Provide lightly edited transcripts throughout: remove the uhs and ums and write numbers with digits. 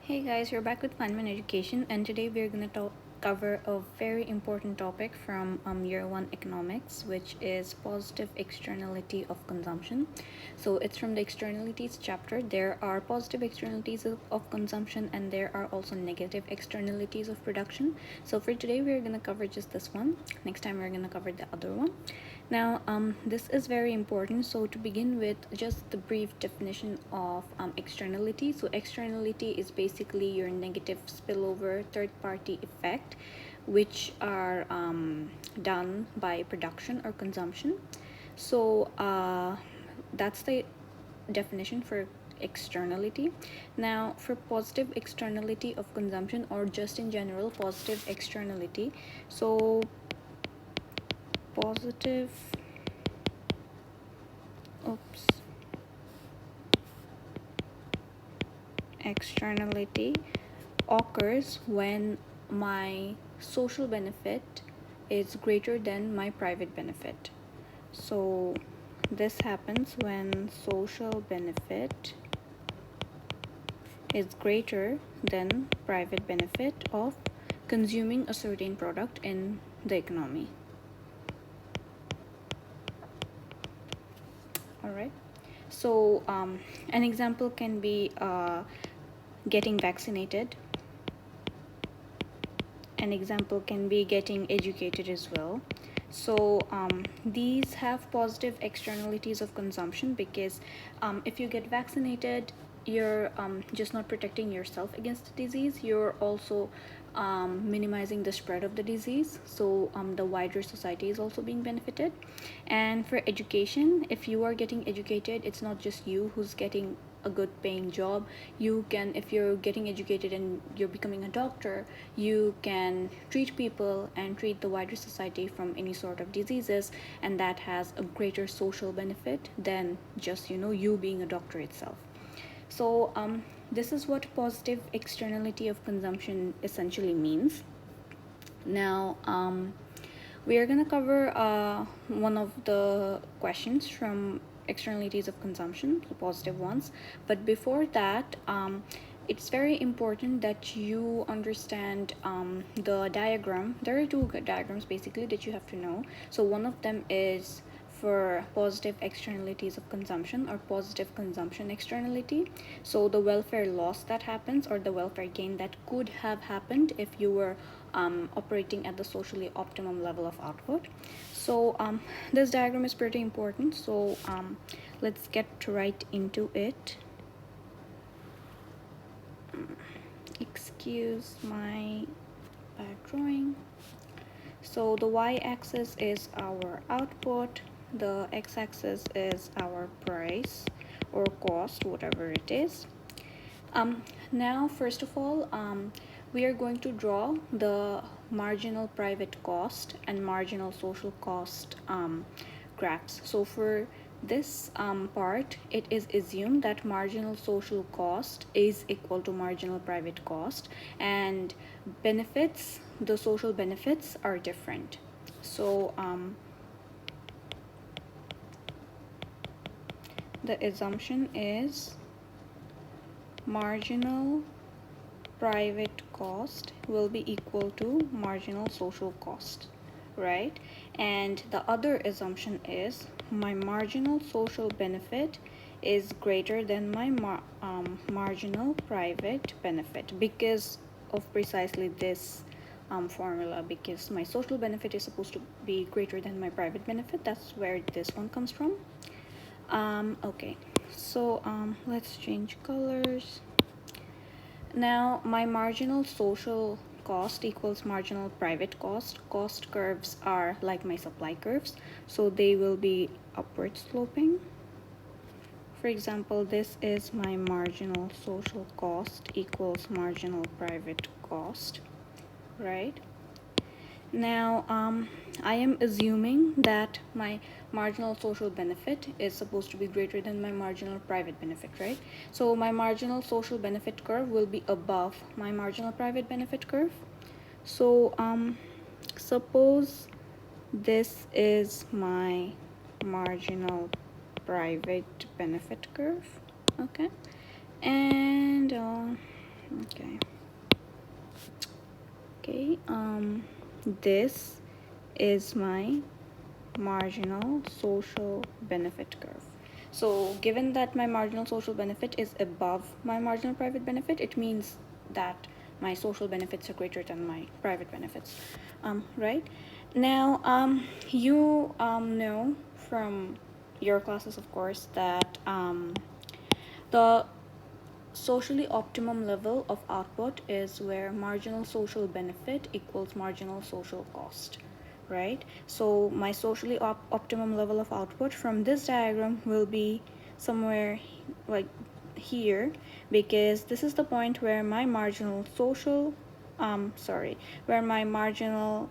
Hey guys, we're back with Funman Education, and today we're going to cover a very important topic from year 1 economics, which is positive externality of consumption. So it's from the externalities chapter. There are positive externalities of consumption, and there are also negative externalities of production. So for today we're going to cover just this one. Next time we're going to cover the other one. Now, this is very important. So to begin with, just the brief definition of externality. So externality is basically your negative spillover third-party effect, which are done by production or consumption. So that's the definition for externality. Now, for positive externality of consumption, or just in general positive externality, so positive externality occurs when my social benefit is greater than my private benefit. So this happens when social benefit is greater than private benefit of consuming a certain product in the economy. All right. So an example can be getting vaccinated. An example can be getting educated as well. So these have positive externalities of consumption, because if you get vaccinated, you're just not protecting yourself against the disease, you're also minimizing the spread of the disease. So the wider society is also being benefited. And for education, if you are getting educated, it's not just you who's getting a good paying job. You can, if you're getting educated and you're becoming a doctor, you can treat people and treat the wider society from any sort of diseases, and that has a greater social benefit than just you being a doctor itself. So this is what positive externality of consumption essentially means. Now we are going to cover one of the questions from externalities of consumption, the positive ones. But before that, it's very important that you understand the diagram. There are two diagrams basically that you have to know. So one of them is for positive externalities of consumption, or positive consumption externality. So the welfare loss that happens, or the welfare gain that could have happened if you were operating at the socially optimum level of output. So this diagram is pretty important. So let's get right into it. Excuse my bad drawing. So the y-axis is our output, the x-axis is our price or cost, whatever it is. Now first of all, we are going to draw the marginal private cost and marginal social cost graphs. So for this part, it is assumed that marginal social cost is equal to marginal private cost, and benefits, the social benefits, are different. So the assumption is marginal private cost will be equal to marginal social cost, right? And the other assumption is my marginal social benefit is greater than my marginal private benefit, because of precisely this formula, because my social benefit is supposed to be greater than my private benefit. That's where this one comes from. Okay, so let's change colors. Now my marginal social cost equals marginal private cost. Cost curves are like my supply curves, so they will be upward sloping. For example, this is my marginal social cost equals marginal private cost, right? Now I am assuming that my marginal social benefit is supposed to be greater than my marginal private benefit, right? So my marginal social benefit curve will be above my marginal private benefit curve. So suppose this is my marginal private benefit curve, okay? And okay, Okay, this is my marginal social benefit curve. So given that my marginal social benefit is above my marginal private benefit, it means that my social benefits are greater than my private benefits. Right now, you know from your classes, of course, that the socially optimum level of output is where marginal social benefit equals marginal social cost, right? So my socially optimum level of output from this diagram will be somewhere like here, because this is the point where my marginal social where my marginal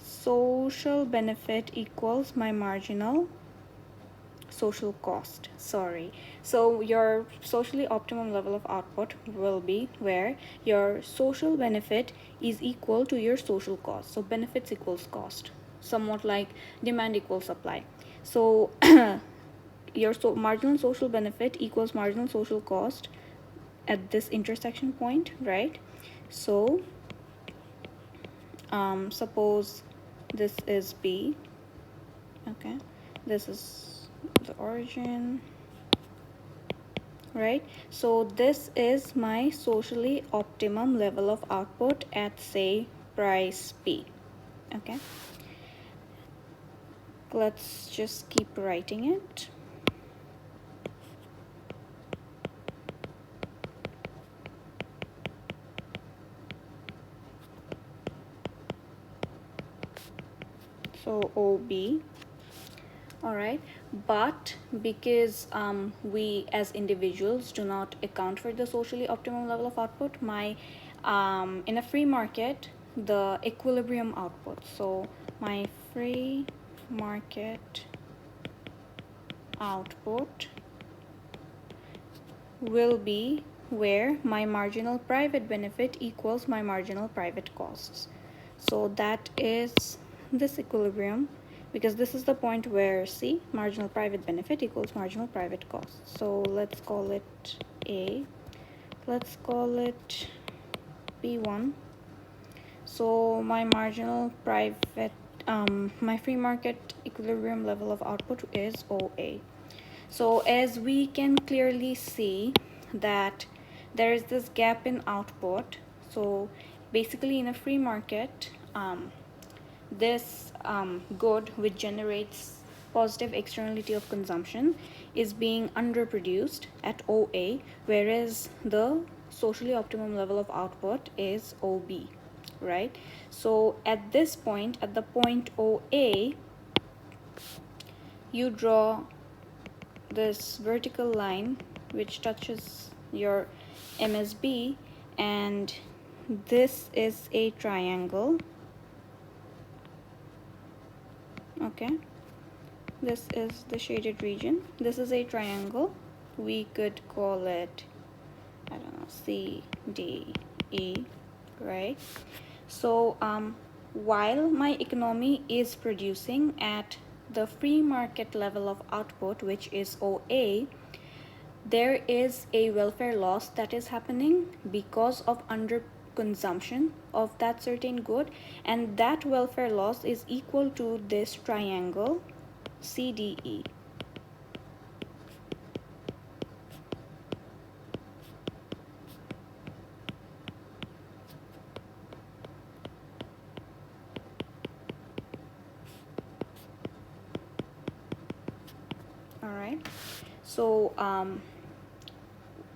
social benefit equals my marginal social cost. So your socially optimum level of output will be where your social benefit is equal to your social cost. So benefits equals cost, somewhat like demand equals supply. So your marginal social benefit equals marginal social cost at this intersection point, right? So suppose this is B. Okay, this is the origin, right? So this is my socially optimum level of output at, say, price P. Okay, let's just keep writing it. So OB. All right, but because we as individuals do not account for the socially optimum level of output, my in a free market, the equilibrium output, so my free market output will be where my marginal private benefit equals my marginal private costs. So that is this equilibrium, because this is the point where C, marginal private benefit equals marginal private costs. So let's call it A, let's call it B1. So my marginal private my free market equilibrium level of output is OA. So as we can clearly see that there is this gap in output. So basically in a free market, this good which generates positive externality of consumption is being underproduced at OA, whereas the socially optimum level of output is OB, right? So at this point, at the point OA, you draw this vertical line which touches your MSB, and this is a triangle. Okay, this is the shaded region. This is a triangle. We could call it, I don't know, CDE, right? So while my economy is producing at the free market level of output, which is OA, there is a welfare loss that is happening because of underconsumption of that certain good, and that welfare loss is equal to this triangle CDE. All right, so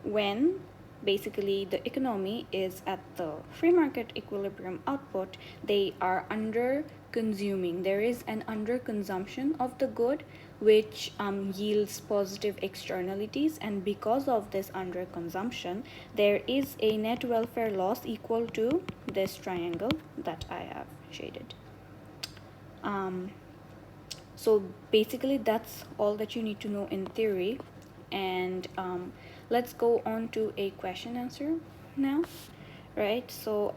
when basically the economy is at the free market equilibrium output, they are under consuming. There is an under consumption of the good, which yields positive externalities, and because of this under consumption, there is a net welfare loss equal to this triangle that I have shaded. So basically that's all that you need to know in theory, and let's go on to a question answer now, right? So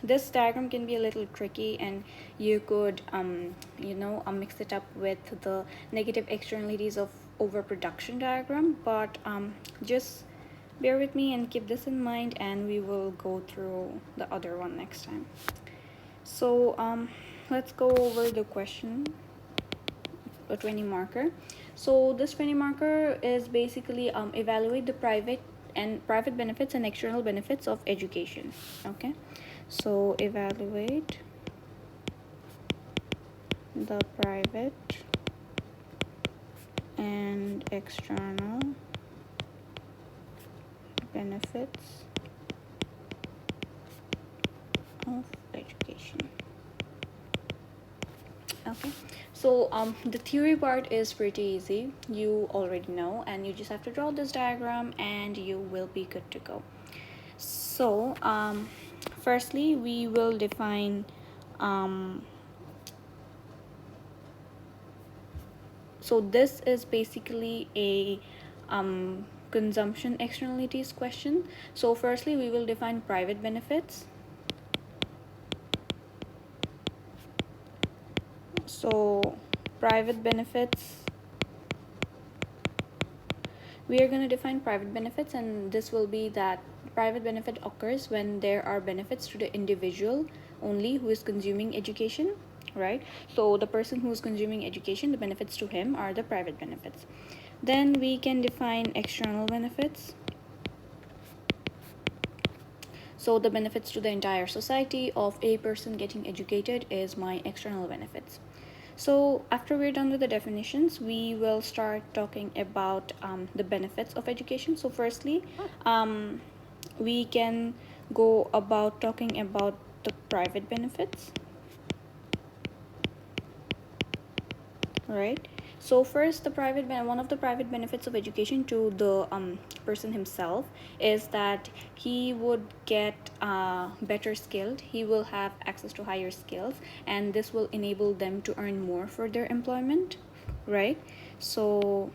this diagram can be a little tricky, and you could mix it up with the negative externalities of overproduction diagram, but just bear with me and keep this in mind, and we will go through the other one next time. So let's go over the question, a 20 marker. So this 20 marker is basically evaluate the private benefits and external benefits of education. Okay, so evaluate the private and external benefits of education. Okay, so the theory part is pretty easy, you already know, and you just have to draw this diagram and you will be good to go. So firstly we will define so this is basically a consumption externalities question. So firstly we will define private benefits. So private benefits, we are going to define private benefits, and this will be that private benefit occurs when there are benefits to the individual only who is consuming education, right? So the person who is consuming education, the benefits to him are the private benefits. Then we can define external benefits. So the benefits to the entire society of a person getting educated is my external benefits. So after we're done with the definitions, we will start talking about the benefits of education. So firstly, we can go about talking about the private benefits, right? So first, one of the private benefits of education to the person himself is that he would get better skilled, he will have access to higher skills, and this will enable them to earn more for their employment, right? So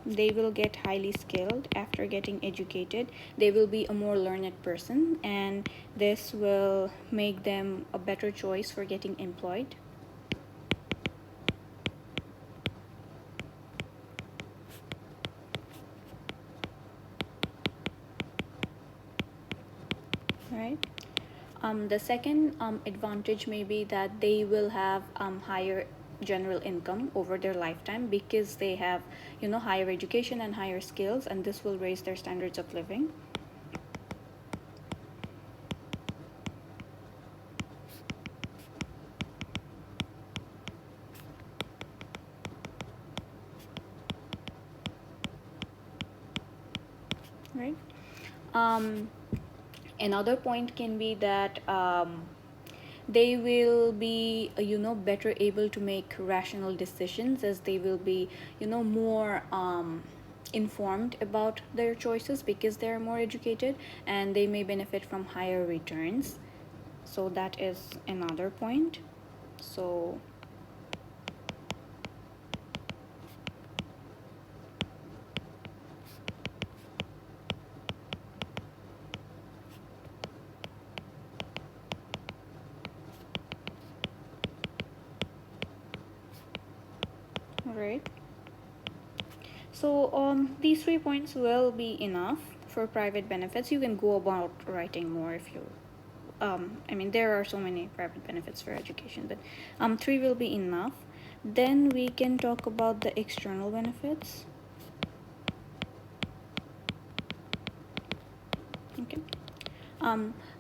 they will get highly skilled after getting educated, they will be a more learned person, and this will make them a better choice for getting employed. Right. The second advantage may be that they will have higher general income over their lifetime because they have, higher education and higher skills, and this will raise their standards of living. Right. Um, Another point can be that they will be better able to make rational decisions, as they will be more informed about their choices because they're more educated, and they may benefit from higher returns. So that is another point. So right. So these 3 points will be enough for private benefits. You can go about writing more if you I mean, there are so many private benefits for education, but three will be enough. Then we can talk about the external benefits. Okay.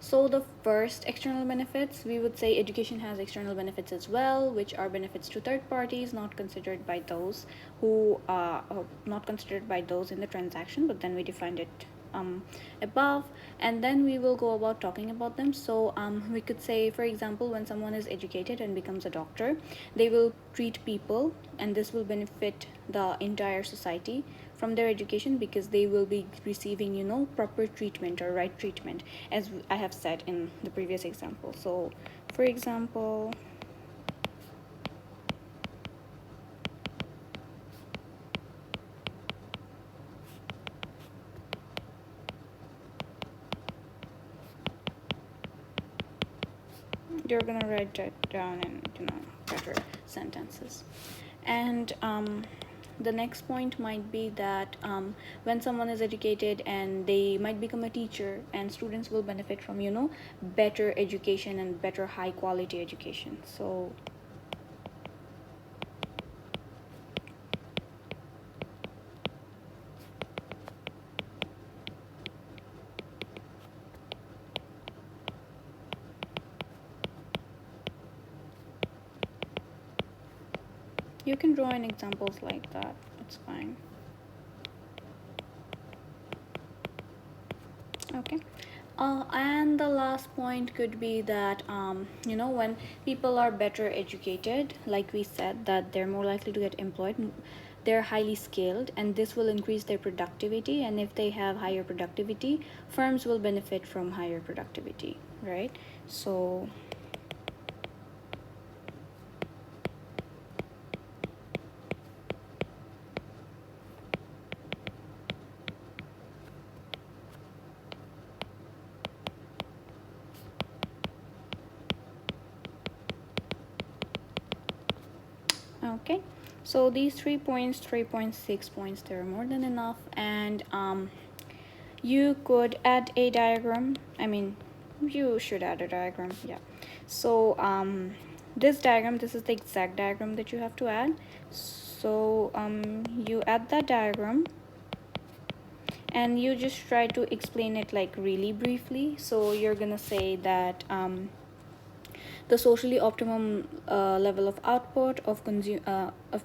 So the first external benefits, we would say education has external benefits as well, which are benefits to third parties, not considered by those who not considered by those in the transaction, but then we defined it above, and then we will go about talking about them. So we could say, for example, when someone is educated and becomes a doctor, they will treat people, and this will benefit the entire society from their education because they will be receiving proper treatment or right treatment, as I have said in the previous example. So for example, you're gonna write that down in better sentences. And the next point might be that when someone is educated and they might become a teacher, and students will benefit from, better education and better high quality education. So you can draw in examples like that, it's fine. Okay. And the last point could be that, when people are better educated, like we said, that they're more likely to get employed, they're highly skilled, and this will increase their productivity. And if they have higher productivity, firms will benefit from higher productivity, right? So, okay. So these 3 points, 3.6 points, they're more than enough. And you could add a diagram. I mean, you should add a diagram, yeah. So this diagram, this is the exact diagram that you have to add. So you add that diagram, and you just try to explain it like really briefly. So you're gonna say that the socially optimum level of output of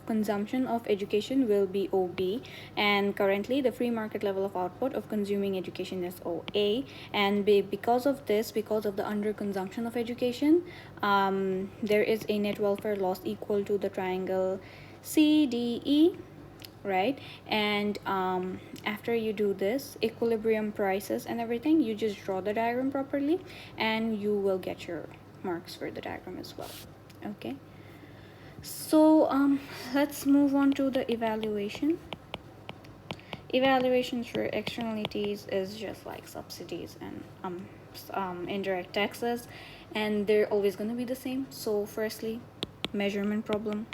consumption of education will be OB, and currently the free market level of output of consuming education is OA. And because of this, because of the underconsumption of education, there is a net welfare loss equal to the triangle CDE, right? And after you do this equilibrium prices and everything, you just draw the diagram properly, and you will get your marks for the diagram as well. Okay, so let's move on to the evaluation. Evaluations for externalities is just like subsidies and indirect taxes, and they're always going to be the same. So firstly, measurement problem.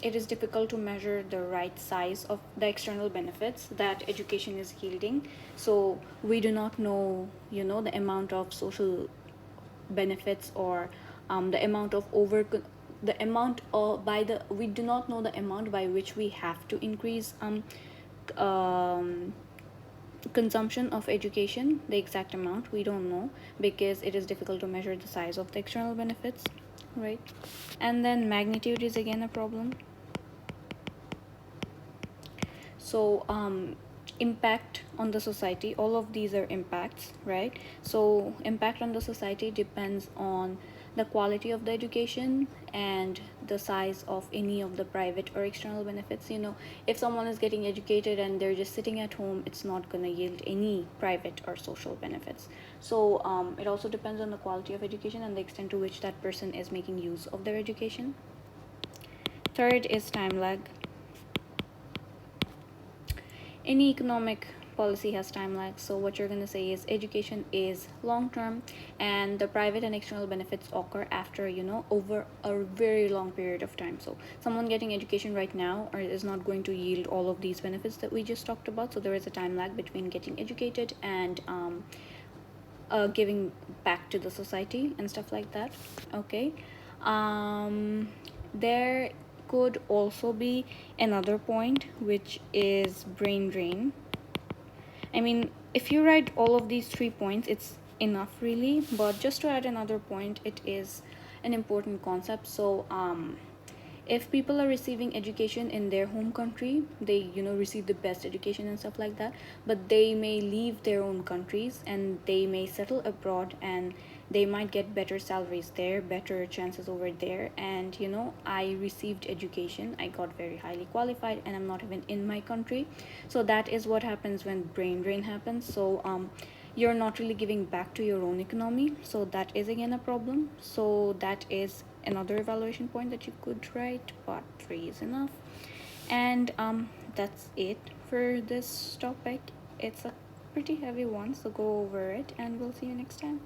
It is difficult to measure the right size of the external benefits that education is yielding. So we do not know, the amount of social benefits, or the amount of the amount by the we do not know the amount by which we have to increase um, consumption of education. The exact amount we don't know, because it is difficult to measure the size of the external benefits, right? And then magnitude is again a problem. So impact on the society, all of these are impacts, right? So impact on the society depends on the quality of the education and the size of any of the private or external benefits. If someone is getting educated and they're just sitting at home, it's not going to yield any private or social benefits. So it also depends on the quality of education and the extent to which that person is making use of their education. Third is time lag. Any economic policy has time lag. So what you're going to say is education is long term, and the private and external benefits occur after, over a very long period of time. So someone getting education right now is not going to yield all of these benefits that we just talked about. So there is a time lag between getting educated and giving back to the society and stuff like that. Okay. There could also be another point, which is brain drain. I mean, if you write all of these 3 points, it's enough really. But just to add another point, it is an important concept. So if people are receiving education in their home country, they receive the best education and stuff like that, but they may leave their own countries and they may settle abroad, and they might get better salaries there, better chances over there. And I received education, I got very highly qualified, and I'm not even in my country. So that is what happens when brain drain happens. So you're not really giving back to your own economy, so that is again a problem. So that is another evaluation point that you could write, but 3 is enough. And that's it for this topic. It's a pretty heavy one, so go over it, and we'll see you next time.